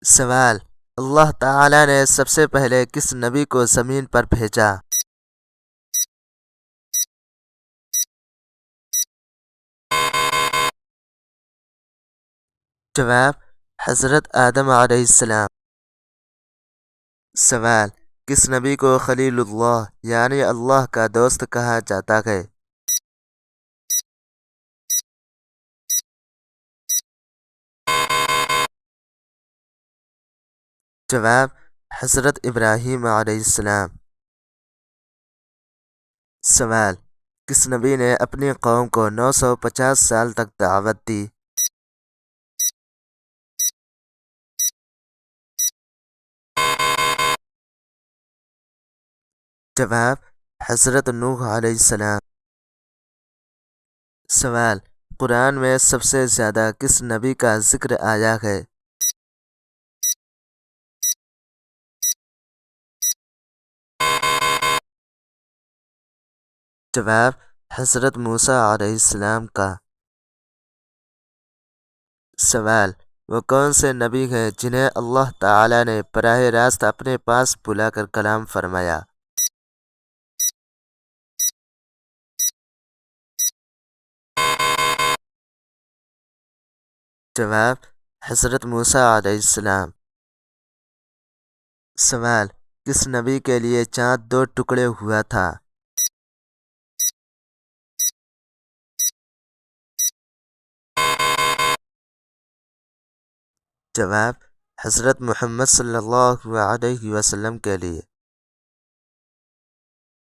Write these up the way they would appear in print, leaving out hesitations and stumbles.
سوال: اللہ تعالی نے سب سے پہلے کس نبی کو زمین پر بھیجا؟ جواب: حضرت آدم علیہ السلام۔ سوال: کس نبی کو خلیل اللہ یعنی اللہ کا دوست کہا جاتا ہے؟ جواب: حضرت ابراہیم علیہ السلام۔ سوال: کس نبی نے اپنی قوم کو 950 سال تک دعوت دی؟ جواب: حضرت نوح علیہ السلام۔ سوال: قرآن میں سب سے زیادہ کس نبی کا ذکر آیا ہے؟ جواب: حضرت موسیٰ علیہ السلام کا۔ سوال: وہ کون سے نبی ہیں جنہیں اللہ تعالی نے براہ راست اپنے پاس بلا کر کلام فرمایا؟ جواب: حضرت موسیٰ علیہ السلام۔ سوال: کس نبی کے لیے چاند 2 ٹکڑے ہوا تھا؟ جواب: حضرت محمد صلی اللہ علیہ وسلم کے لیے۔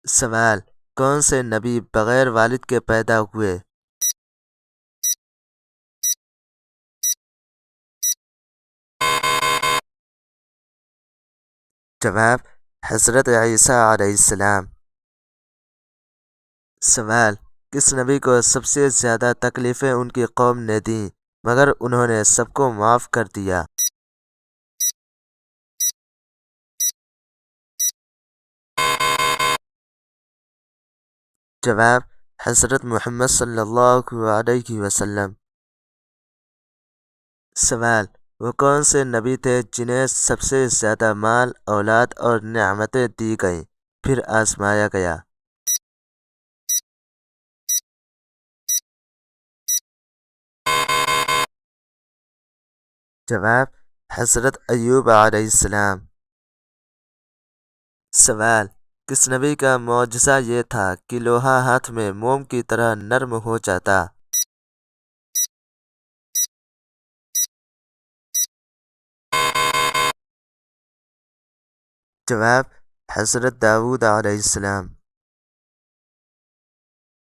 سوال: کون سے نبی بغیر والد کے پیدا ہوئے؟ جواب: حضرت عیسیٰ علیہ السلام۔ سوال: کس نبی کو سب سے زیادہ تکلیفیں ان کی قوم نے دیں مگر انہوں نے سب کو معاف کر دیا؟ جواب: حضرت محمد صلی اللہ علیہ وسلم۔ سوال: وہ کون سے نبی تھے جنہیں سب سے زیادہ مال، اولاد اور نعمتیں دی گئیں پھر آزمایا گیا؟ جواب: حضرت ایوب علیہ السلام۔ سوال: کس نبی کا معجزہ یہ تھا کہ لوہا ہاتھ میں موم کی طرح نرم ہو جاتا؟ جواب: حضرت داؤد علیہ السلام۔